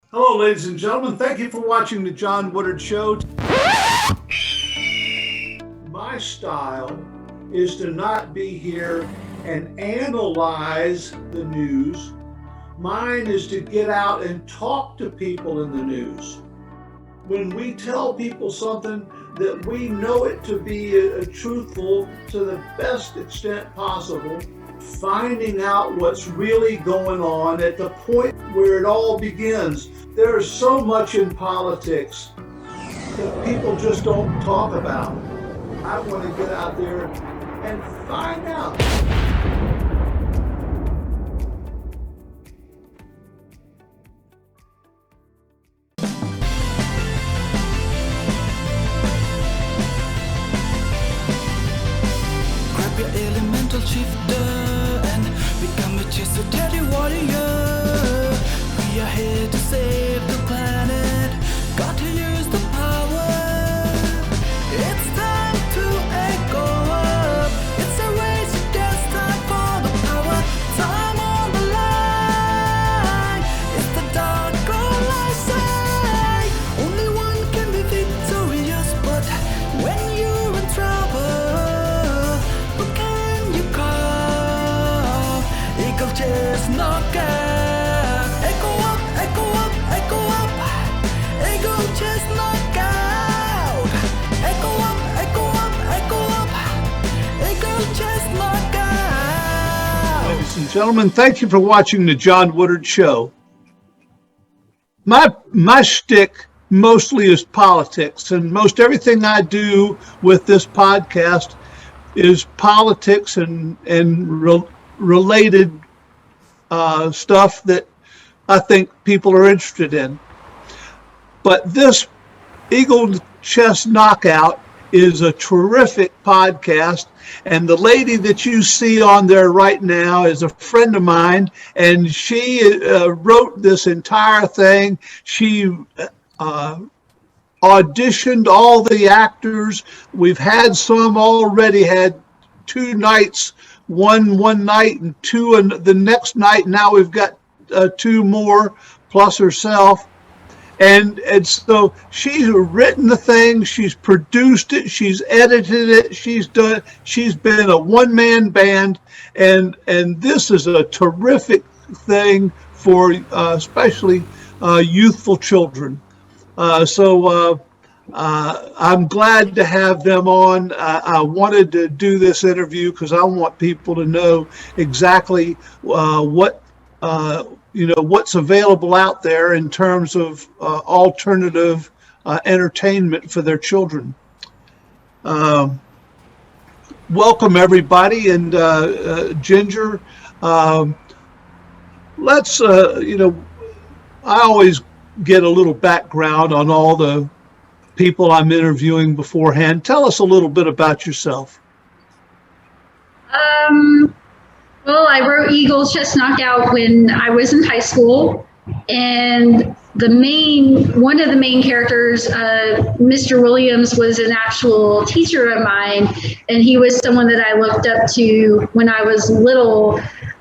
Hello, ladies and gentlemen. Thank you for watching the John Woodard Show. My style is to not be here and analyze the news. Mine is to get out and talk to people in the news. When we tell people something that we know it to be truthful to the best extent possible, finding out what's really going on at the point where it all begins. There's so much in politics that people just don't talk about. I want to get out there and find out. Grab your elemental shifter and become a cheesy warrior. We are here to save the planet. Got to use the power. It's time to echo up. It's a race against time for the power. Time on the line. It's the dark or light side. Only one can be victorious, but when you're in trouble, who can you call? Eagle chest knockout. Echo up, echo up, echo up. Eagle chest knockout. Echo up, echo up, echo up. Eagle chest knockout. Ladies and gentlemen, thank you for watching the John Woodard Show. My shtick mostly is politics, and most everything I do with this podcast is politics and related stuff that I think people are interested in. But this Eagle Chest Knockout is a terrific podcast, and the lady that you see on there right now is a friend of mine, and she wrote this entire thing. She auditioned all the actors. We've had some already, had two nights, one night and two and the next night. Now we've got two more plus herself. And so she's written the thing, she's produced it, she's edited it, she's been a one-man band, and this is a terrific thing for especially youthful children. So I'm glad to have them on. I wanted to do this interview because I want people to know exactly what's available out there in terms of alternative entertainment for their children. Welcome everybody, and Ginger, let's I always get a little background on all the people I'm interviewing beforehand. Tell us a little bit about yourself. Well, I wrote Eagle Chest Knockout when I was in high school, and one of the main characters, Mr. Williams, was an actual teacher of mine, and he was someone that I looked up to when I was little.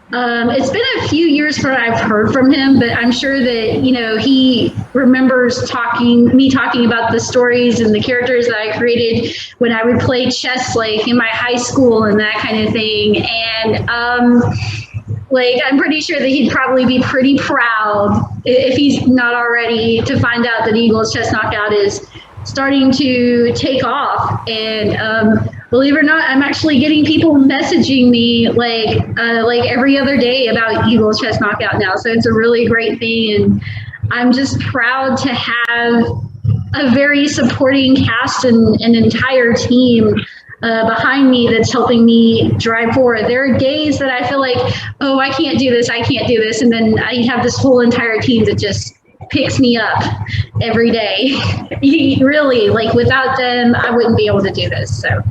It's been a few years since I've heard from him, but I'm sure that, he remembers me talking about the stories and the characters that I created when I would play chess, like in my high school and that kind of thing. And, I'm pretty sure that he'd probably be pretty proud, if he's not already, to find out that Eagle's Chest Knockout is starting to take off. And, believe it or not, I'm actually getting people messaging me like every other day about Eagle's Chest Knockout now. So it's a really great thing, and I'm just proud to have a very supporting cast and an entire team behind me that's helping me drive forward. There are days that I feel like, oh, I can't do this, and then I have this whole entire team that just picks me up every day. Really, without them, I wouldn't be able to do this. So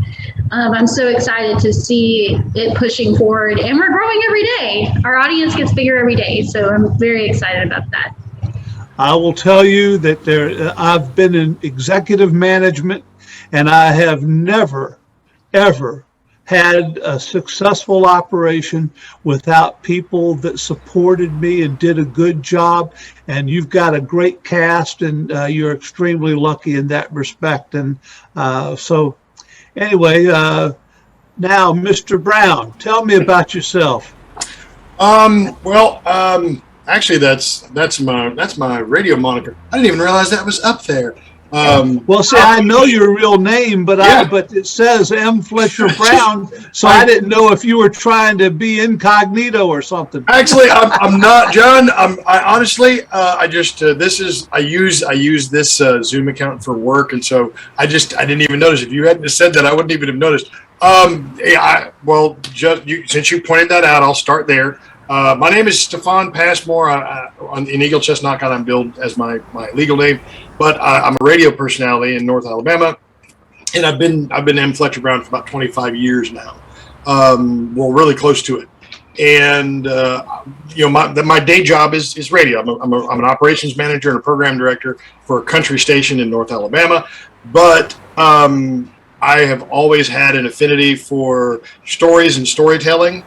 I'm so excited to see it pushing forward, and we're growing every day. Our audience gets bigger every day, so I'm very excited about that. I will tell you that I've been in executive management, and I have never, ever had a successful operation without people that supported me and did a good job. And you've got a great cast, and you're extremely lucky in that respect. And so anyway, now, Mr. Brown, tell me about yourself. Actually, that's my radio moniker. I didn't even realize that was up there. Well, see, I know your real name, but but it says M. Fletcher Brown, so I didn't know if you were trying to be incognito or something. Actually, I'm not, John. I honestly, I use this Zoom account for work, and so I didn't even notice. If you hadn't said that, I wouldn't even have noticed. Since you pointed that out, I'll start there. My name is Stefan Passmore. In Eagle Chest Knockout, I'm billed as my legal name, but I'm a radio personality in North Alabama, and I've been M. Fletcher Brown for about 25 years now. Really close to it. And my day job is radio. I'm an operations manager and a program director for a country station in North Alabama, but I have always had an affinity for stories and storytelling.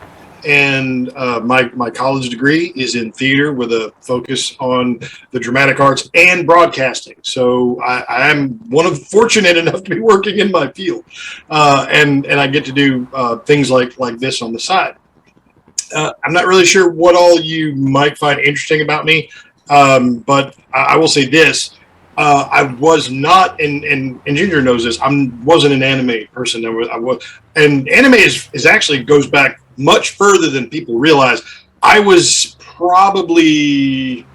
And my college degree is in theater with a focus on the dramatic arts and broadcasting. So I am fortunate enough to be working in my field, and I get to do things like this on the side. I'm not really sure what all you might find interesting about me, but I will say this. I was not, and Ginger knows this, I wasn't an anime person. And anime is actually goes back much further than people realize. I was probably,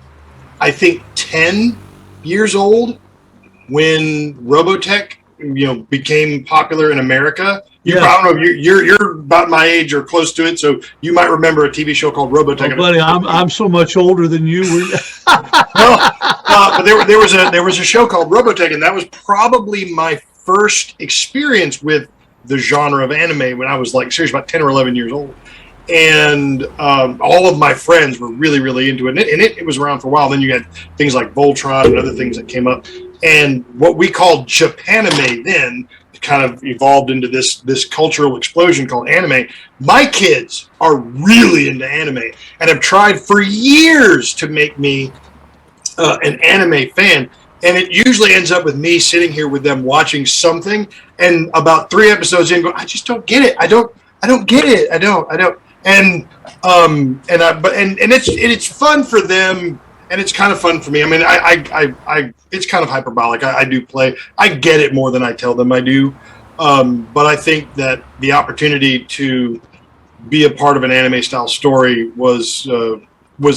I think, 10 years old when Robotech, became popular in America. I don't know if you're about my age or close to it, so you might remember a TV show called Robotech. Oh, buddy, I'm so much older than you. But there was a show called Robotech, and that was probably my first experience with the genre of anime when I was seriously about 10 or 11 years old. And all of my friends were really, really into it. And it was around for a while. Then you had things like Voltron and other things that came up. And what we called Japanime then kind of evolved into this cultural explosion called anime. My kids are really into anime and have tried for years to make me an anime fan. And it usually ends up with me sitting here with them watching something, and about 3 episodes in, go, I just don't get it. I don't get it. I don't. And it's fun for them, and it's kind of fun for me. I mean, I it's kind of hyperbolic. I do play. I get it more than I tell them I do. But I think that the opportunity to be a part of an anime style story was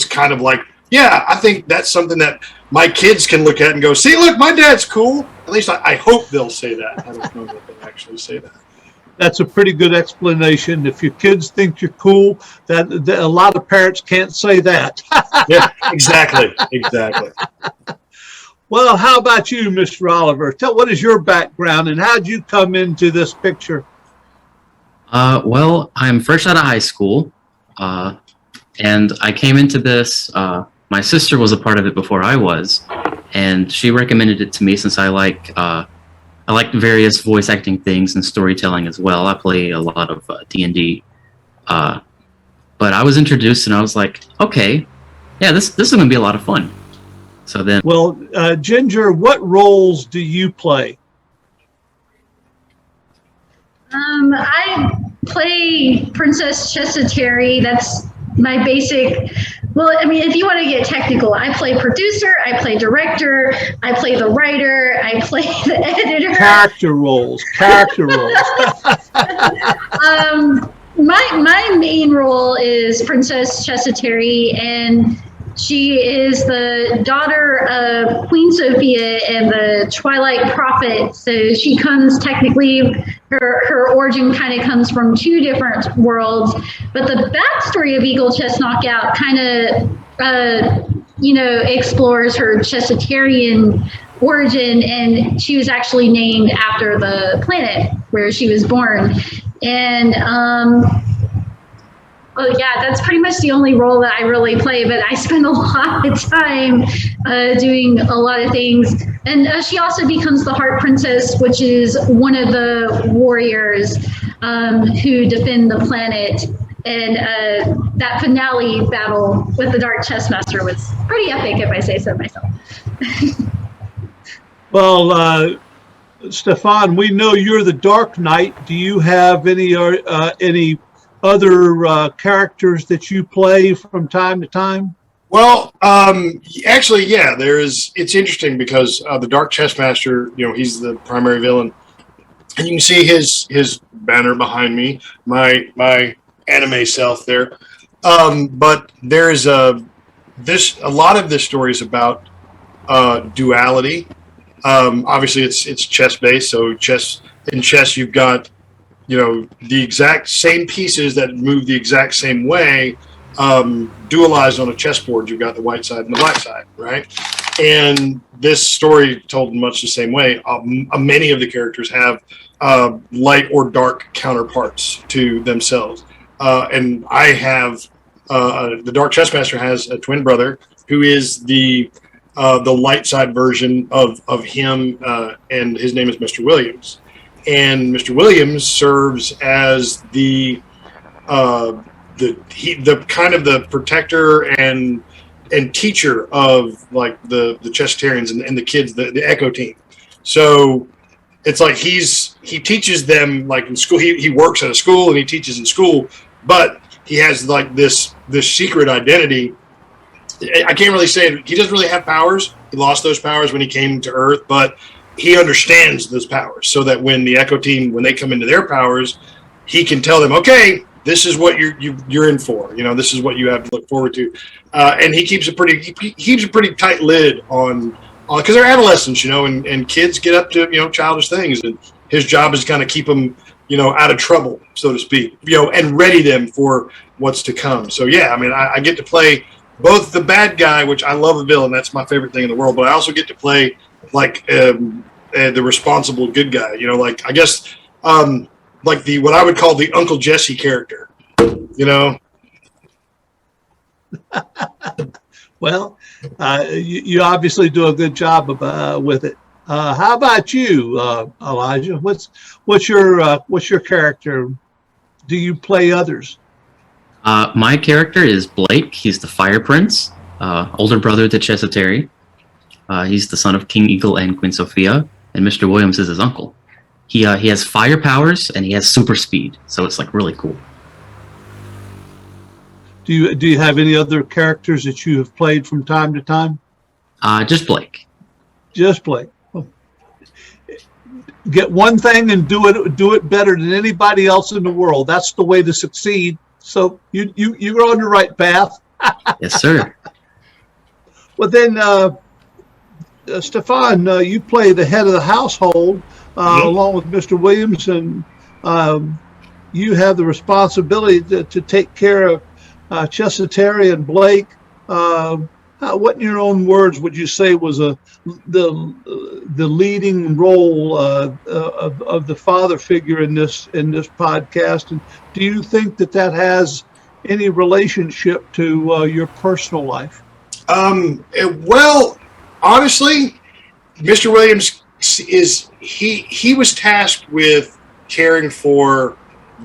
kind of like, yeah, I think that's something that my kids can look at and go, see, look, my dad's cool. At least I hope they'll say that. I don't know that they actually say that. That's a pretty good explanation. If your kids think you're cool, that a lot of parents can't say that. Yeah, exactly. Well, how about you, Mr. Oliver? What is your background and how did you come into this picture? Well, I'm fresh out of high school, and I came into this. My sister was a part of it before I was, and she recommended it to me since I like various voice acting things and storytelling as well. I play a lot of D&D, but I was introduced and I was like, okay, yeah, this is going to be a lot of fun. So then, well, Ginger, what roles do you play? I play Princess Chessateri. That's my basic. Well, I mean, if you want to get technical, I play producer, I play director, I play the writer, I play the editor. Character roles. My main role is Princess Chessateri, and she is the daughter of Queen Sophia and the Twilight Prophet. So she comes technically, her origin kind of comes from 2 different worlds. But the backstory of Eagle Chest Knockout kind of, explores her Chessatarian origin. And she was actually named after the planet where she was born. And, well, yeah, that's pretty much the only role that I really play, but I spend a lot of time doing a lot of things. And she also becomes the Heart Princess, which is one of the warriors. who defend the planet. And that finale battle with the Dark Chessmaster was pretty epic, if I say so myself. Well, Stefan, we know you're the Dark Knight. Do you have any other characters that you play from time to time? Well, actually, yeah, it's interesting because the Dark Chessmaster, he's the primary villain. And you can see his banner behind me, my anime self there. But there's a lot of this story is about duality. Obviously, it's chess based. So in chess, you've got the exact same pieces that move the exact same way. Dualized on a chessboard, you've got the white side and the black side, right? And this story told much the same way. Many of the characters have light or dark counterparts to themselves. And I have the Dark Chessmaster has a twin brother who is the light side version of him, and his name is Mr. Williams. And Mr. Williams serves as the kind of the protector and teacher of like the Chessitarians and the kids, the Echo team. So it's like he teaches them like in school. He works at a school and he teaches in school, but he has like this secret identity. I can't really say it. He doesn't really have powers. He lost those powers when he came to Earth, but he understands those powers so that when the Echo team, when they come into their powers, he can tell them, okay, this is what you're in for. This is what you have to look forward to. And he keeps a pretty tight lid on because they're adolescents, and kids get up to, childish things. And his job is kind of keep them, out of trouble, so to speak, and ready them for what's to come. So, yeah, I mean, I get to play both the bad guy, which I love a villain. That's my favorite thing in the world. But I also get to play like the responsible good guy, like I guess like what I would call the Uncle Jesse character, Well, you obviously do a good job with it. How about you, Elijah? What's your character? Do you play others? My character is Blake. He's the Fire Prince, older brother to Chessitari. He's the son of King Eagle and Queen Sophia, and Mr. Williams is his uncle. He has fire powers and he has super speed, so it's like really cool. Do you have any other characters that you have played from time to time? Just Blake. Just Blake. Get one thing and do it better than anybody else in the world. That's the way to succeed. So you're on the right path. Yes, sir. Well then, Stefan, you play the head of the household along with Mr. Williams, and you have the responsibility to take care of Chessitari and Blake. What in your own words would you say was the leading role of the father figure in this podcast? And do you think that has any relationship to your personal life? Well, honestly, Mr. Williams he was tasked with caring for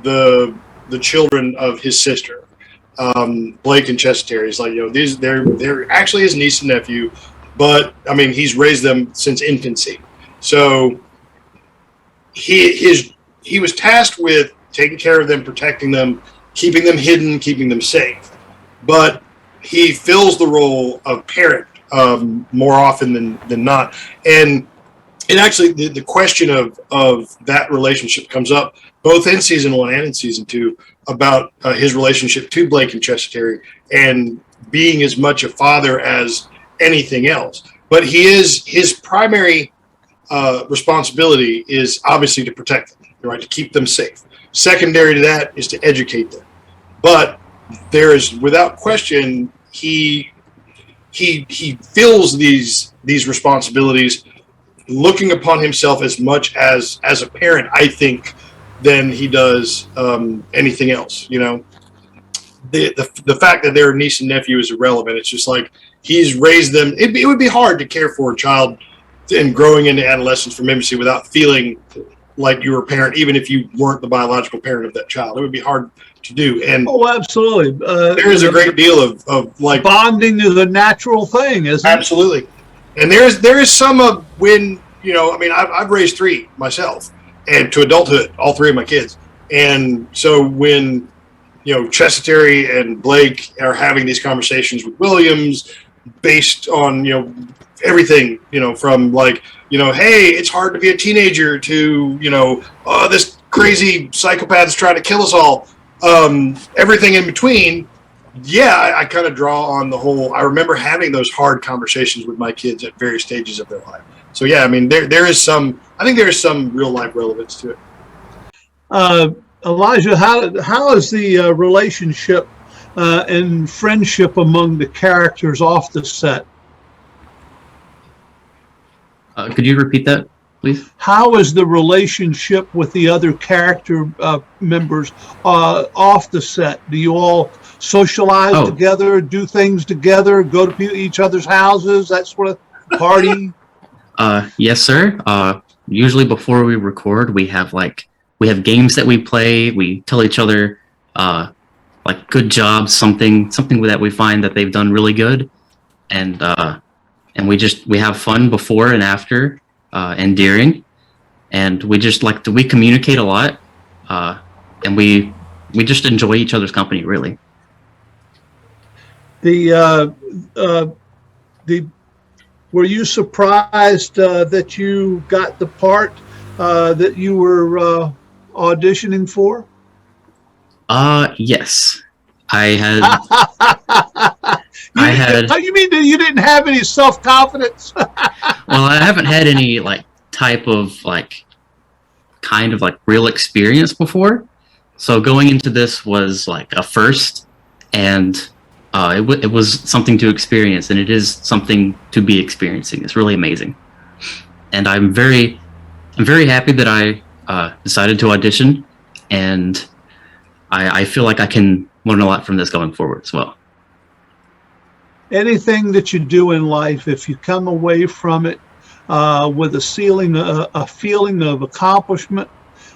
the children of his sister, Blake and Chessitari. It's like, they're actually his niece and nephew, but I mean, he's raised them since infancy. So he was tasked with taking care of them, protecting them, keeping them hidden, keeping them safe. But he fills the role of parent more often than not. And actually, the question of that relationship comes up both in season 1 and in season 2 about his relationship to Blake and Chessitari and being as much a father as anything else. But his primary responsibility is obviously to protect them, right, to keep them safe. Secondary to that is to educate them. But there is, without question, he fills these responsibilities looking upon himself as much as a parent, I think, than he does anything else. The fact that they're niece and nephew is irrelevant. It's just like he's raised them. It would be hard to care for a child and growing into adolescence from infancy without feeling like you were a parent, even if you weren't the biological parent of that child. It would be hard to do. And Oh, absolutely. there is a great deal of like bonding is a natural thing, isn't it? absolutely. And there is some of when, you know, I mean, I've raised 3 myself, and to adulthood, all 3 of my kids. And so when, you know, Chessiterry and Blake are having these conversations with Williams based on, you know, everything, you know, from like, you know, hey, it's hard to be a teenager to, you know, oh, this crazy psychopath is trying to kill us all. Everything in between. Yeah, I kind of draw on the whole. I remember having those hard conversations with my kids at various stages of their life. So yeah, I mean, there is some. I think there is some real life relevance to it. Elijah, how is the relationship and friendship among the characters off the set? Could you repeat that, please? How is the relationship with the other character members off the set? Do you all socialize together, do things together, go to each other's houses, that sort of party? Yes, sir. Usually before we record, we have games that we play. We tell each other like good jobs, something that we find that they've done really good, and we have fun before and after and during, and we communicate a lot, and we just enjoy each other's company, really. Were you surprised that you got the part that you were auditioning for? Yes, I had. You mean that you didn't have any self-confidence? Well, I haven't had any type of kind of real experience before, so going into this was a first, and it was something to experience, and it is something to be experiencing. It's really amazing, and I'm very happy that I decided to audition, and I feel like I can learn a lot from this going forward as well. Anything that you do in life, if you come away from it with a feeling of accomplishment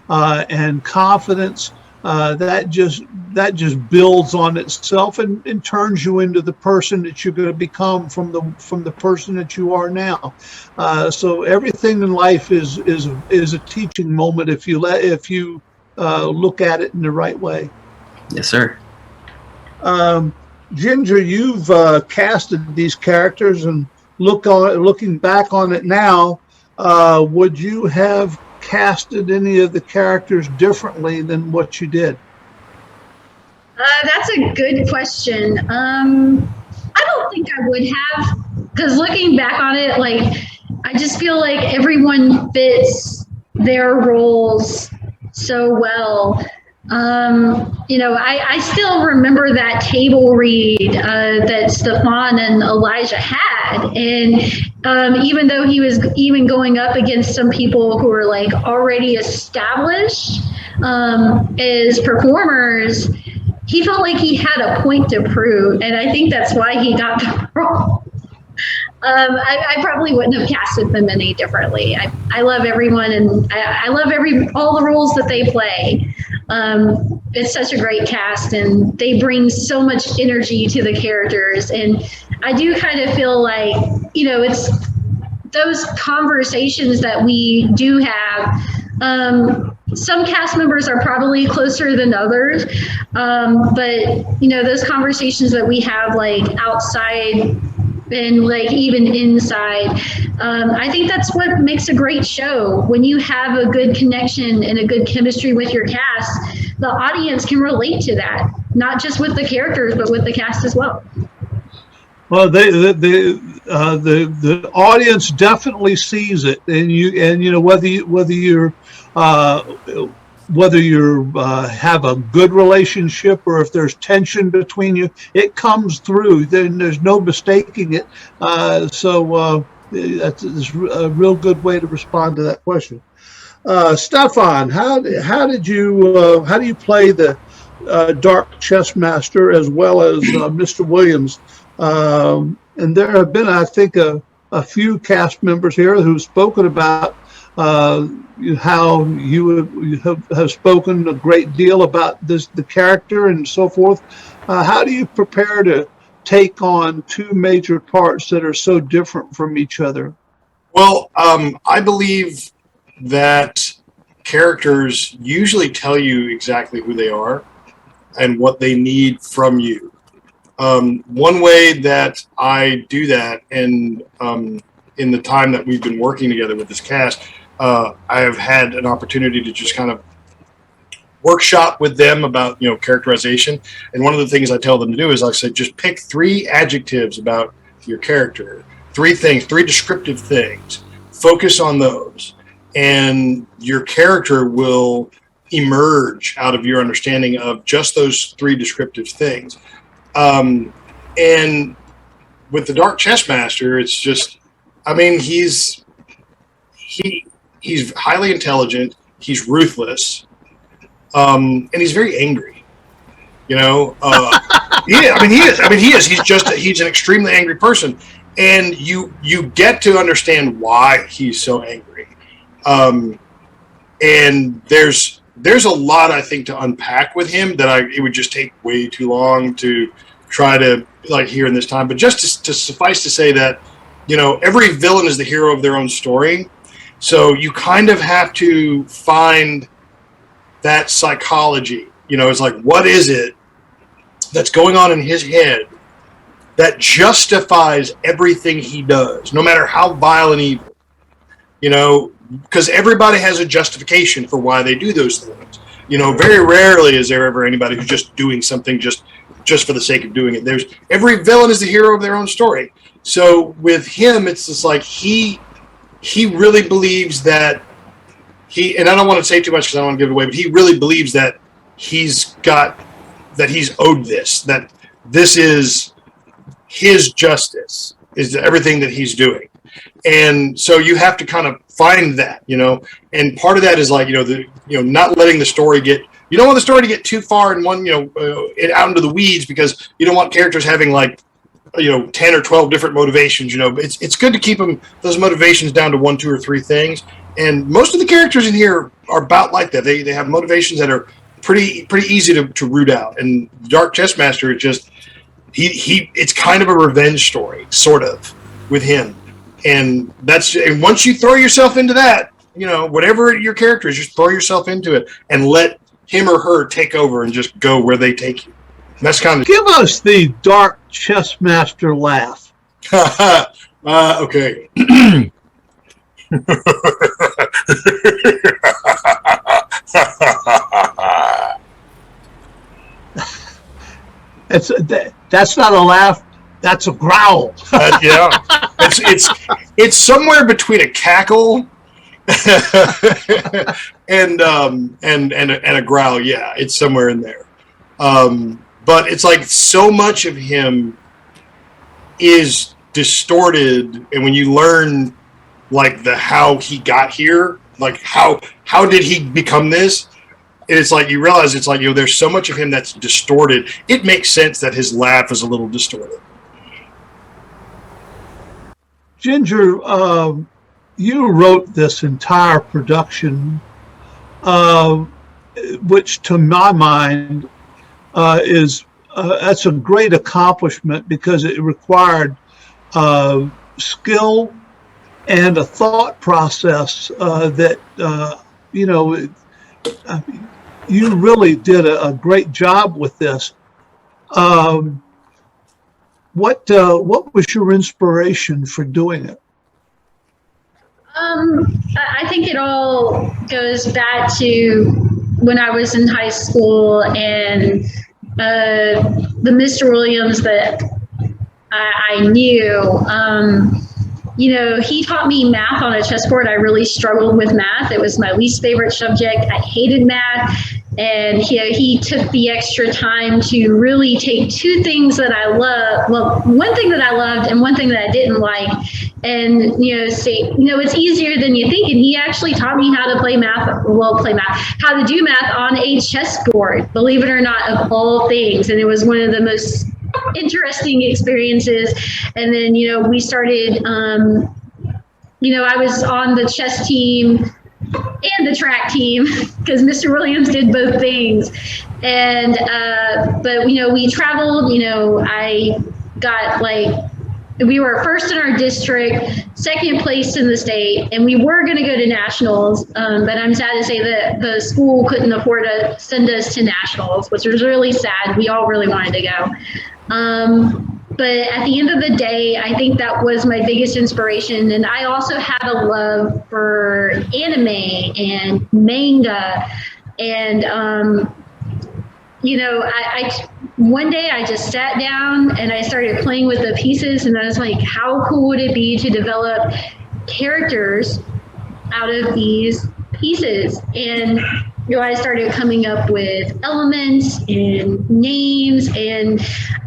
and confidence, that just builds on itself and turns you into the person that you're going to become from the person that you are now. So everything in life is a teaching moment if you look at it in the right way. Yes, sir. Ginger, you've casted these characters, and looking back on it now, would you have casted any of the characters differently than what you did? That's a good question. I don't think I would have, because looking back on it, I just feel like everyone fits their roles so well. I still remember that table read that Stefan and Elijah had, and even though he was even going up against some people who were already established as performers, he felt like he had a point to prove, and I think that's why he got the role. I probably wouldn't have casted them any differently. I love everyone, and I love all the roles that they play. It's such a great cast, and they bring so much energy to the characters. And I do kind of feel like, it's those conversations that we do have. Some cast members are probably closer than others, but those conversations that we have outside and even inside, I think that's what makes a great show. When you have a good connection and a good chemistry with your cast, the audience can relate to that, not just with the characters, but with the cast as well. Well, the audience definitely sees it, and whether you have a good relationship or if there's tension between you, it comes through. There's no mistaking it. So that's a real good way to respond to that question. Stefan, how do you play the dark chess master as well as Mr. Williams? And there have been, I think, a few cast members here who've spoken about how you have spoken a great deal about the character and so forth. How do you prepare to take on two major parts that are so different from each other? Well, I believe that characters usually tell you exactly who they are and what they need from you. One way that I do that, and in the time that we've been working together with this cast, I have had an opportunity to just kind of workshop with them about, characterization. And one of the things I tell them to do is, like I said, just pick 3 adjectives about your character, 3 things, 3 descriptive things. Focus on those, and your character will emerge out of your understanding of just those 3 descriptive things. And with the Dark Chess Master, it's just, he's highly intelligent, he's ruthless, and he's very angry. Yeah, he is. He's an extremely angry person, and you get to understand why he's so angry. And there's a lot, I think, to unpack with him that it would just take way too long to try to here in this time. But just to suffice to say that, every villain is the hero of their own story. So you kind of have to find that psychology. It's like, what is it that's going on in his head that justifies everything he does, no matter how vile and evil? Because everybody has a justification for why they do those things. Very rarely is there ever anybody who's just doing something just for the sake of doing it. Every villain is the hero of their own story. So with him, it's just like he really believes that and I don't want to say too much because I don't want to give it away, but he really believes that he's owed this, that this is his justice, is everything that he's doing. And so you have to kind of find that, and part of that is not letting the story you don't want the story to get too far in one, out into the weeds, because you don't want characters having 10 or 12 different motivations. It's good to keep those motivations down to 1, 2, or 3 things. And most of the characters in here are about like that. They have motivations that are pretty easy to root out. And Dark Chess Master is just it's kind of a revenge story, sort of, with him. And once you throw yourself into that, whatever your character is, just throw yourself into it and let him or her take over and just go where they take you. And that's kind of Give us the Dark Chess Master laugh. Okay. That's not a laugh. That's a growl. Yeah, it's somewhere between a cackle and a growl. Yeah, it's somewhere in there. But it's like so much of him is distorted, and when you learn how he got here, how did he become this? It's like you realize it's like there's so much of him that's distorted. It makes sense that his laugh is a little distorted. Ginger, you wrote this entire production, which to my mind that's a great accomplishment, because it required skill and a thought process that you really did a great job with this. What was your inspiration for doing it? I think it all goes back to when I was in high school, and the Mr. Williams that I knew, he taught me math on a chessboard. I really struggled with math. It was my least favorite subject. I hated math. And he took the extra time to really take 2 things that I love. Well, one thing that I loved and one thing that I didn't like. And, say, it's easier than you think. And he actually taught me how to how to do math on a chessboard, believe it or not, of all things. And it was one of the most interesting experiences. And then, we started, I was on the chess team and the track team because Mr. Williams did both things. And, but, we traveled, I got we were first in our district, second place in the state, and we were going to go to nationals. But I'm sad to say that the school couldn't afford to send us to nationals, which was really sad. We all really wanted to go. But at the end of the day, I think that was my biggest inspiration. And I also had a love for anime and manga. And, one day I just sat down and I started playing with the pieces, and I was like, how cool would it be to develop characters out of these pieces? And I started coming up with elements and names, and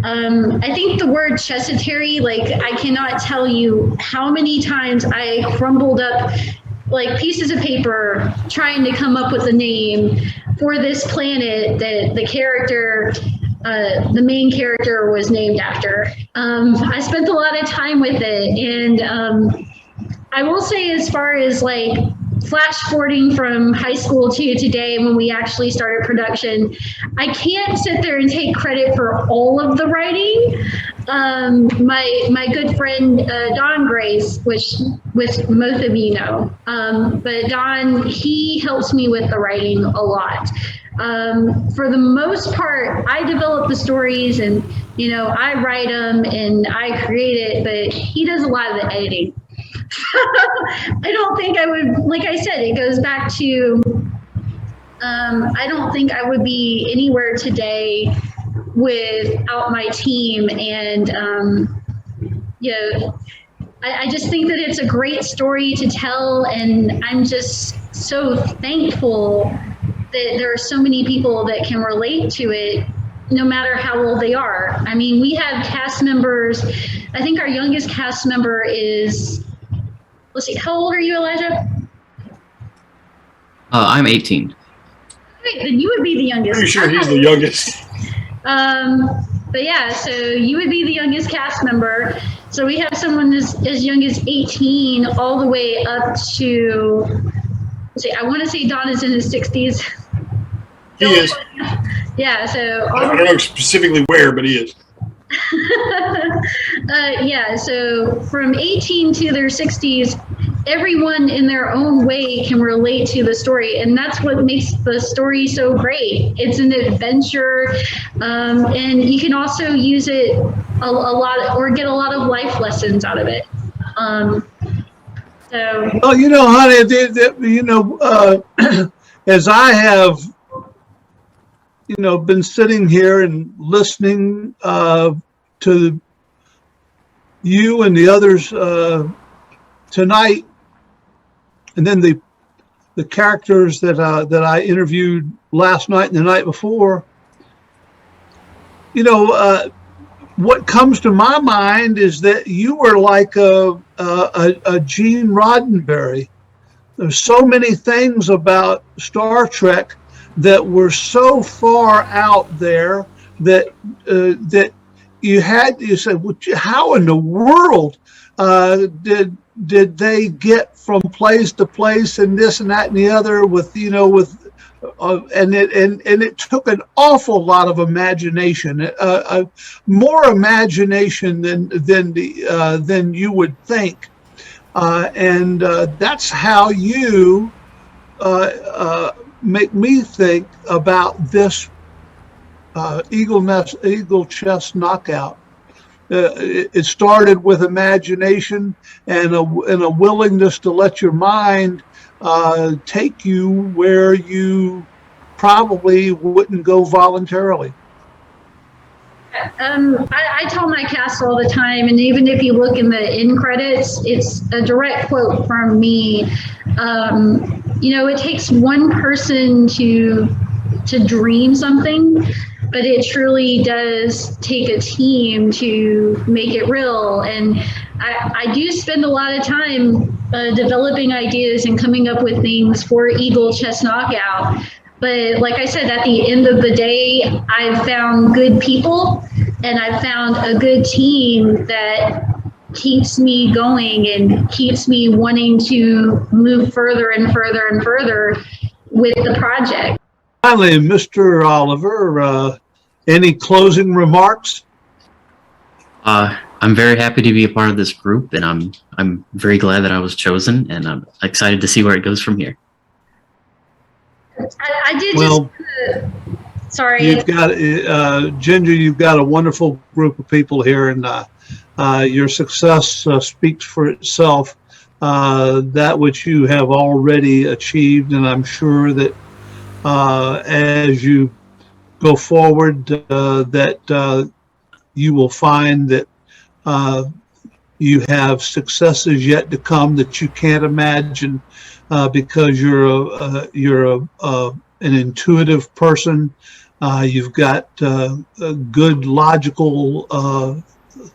I think the word chessitary, I cannot tell you how many times I crumbled up pieces of paper trying to come up with a name for this planet that the character, the main character, was named after. I spent a lot of time with it, and I will say, as far as flash forwarding from high school to today, when we actually started production, I can't sit there and take credit for all of the writing. My good friend Don Grace, which most of you know, but Don, he helps me with the writing a lot. For the most part, I develop the stories, and I write them and I create it, but he does a lot of the editing. I don't think I would, like I said, it goes back to, I don't think I would be anywhere today without my team. And, I just think that it's a great story to tell. And I'm just so thankful that there are so many people that can relate to it, no matter how old they are. I mean, we have cast members. I think our youngest cast member is, let's see, how old are you, Elijah? I'm 18. Great, then you would be the youngest. Pretty sure he's the youngest. But yeah, so you would be the youngest cast member. So we have someone as young as 18 all the way up to, let's see, I want to say Don is in his 60s. He is. Yeah, so. I don't know specifically where, but he is. Yeah, so from 18 to their 60s, everyone in their own way can relate to the story, and that's what makes the story so great. It's an adventure, and you can also use it a lot, or get a lot of life lessons out of it. So. Well, honey, as I have, been sitting here and listening to you and the others tonight, and then the characters that I interviewed last night and the night before, what comes to my mind is that you were like a Gene Roddenberry. There's so many things about Star Trek that were so far out there that you said, well, how in the world did they get from place to place and this and that and the other and it took an awful lot of imagination, more imagination than you would think, and that's how you make me think about this Eagle Chess Knockout. It started with imagination and a willingness to let your mind take you where you probably wouldn't go voluntarily. I tell my cast all the time, and even if you look in the end credits, it's a direct quote from me. It takes one person to dream something, but it truly does take a team to make it real. And I do spend a lot of time developing ideas and coming up with things for Eagle Chess Knockout. But like I said, at the end of the day, I've found good people, and I've found a good team that keeps me going and keeps me wanting to move further and further and further with the project. Finally, Mr. Oliver, any closing remarks? I'm very happy to be a part of this group, and I'm very glad that I was chosen, and I'm excited to see where it goes from here. I did Well, just, sorry. You've got, Ginger, you've got a wonderful group of people here, and your success speaks for itself. That which you have already achieved, and I'm sure that as you go forward, that you will find that you have successes yet to come that you can't imagine, because you're an intuitive person. You've got good logical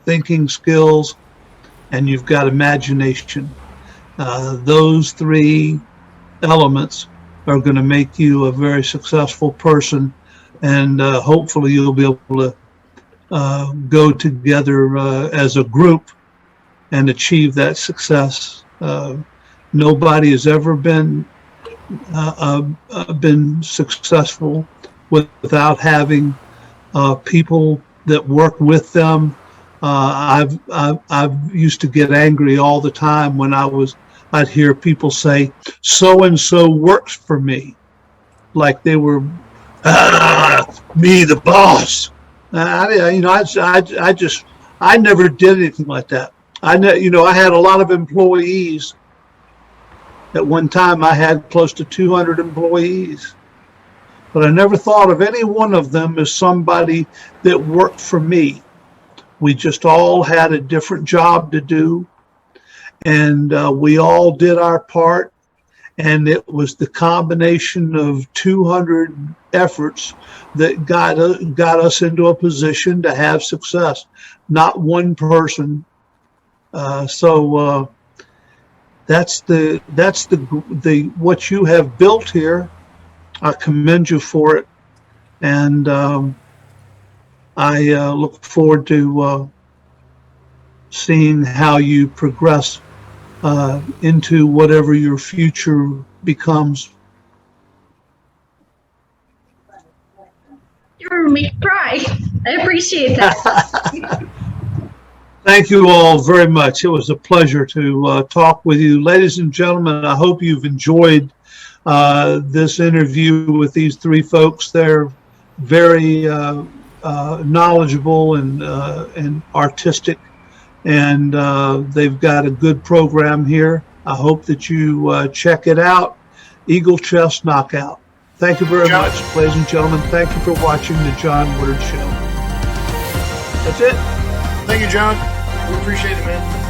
thinking skills, and you've got imagination. Those three elements are going to make you a very successful person, and hopefully you'll be able to go together as a group and achieve that success. Nobody has ever been successful without having people that work with them. I've used to get angry all the time when I'd hear people say, "So and so works for me," like they were me, the boss. I never did anything like that. I had a lot of employees. At one time, I had close to 200 employees, but I never thought of any one of them as somebody that worked for me. We just all had a different job to do, and we all did our part. And it was the combination of 200 efforts that got us into a position to have success, not one person. So that's the what you have built here. I commend you for it, and I look forward to seeing how you progress into whatever your future becomes. You're making me cry. I appreciate that. Thank you all very much. It was a pleasure to talk with you. Ladies and gentlemen, I hope you've enjoyed this interview with these three folks. They're very knowledgeable and artistic, and they've got a good program here. I hope that you check it out. Eagle Chest Knockout. Thank you very much, ladies and gentlemen. Thank you for watching the John Woodard Show. That's it. Thank you, John. We appreciate it, man.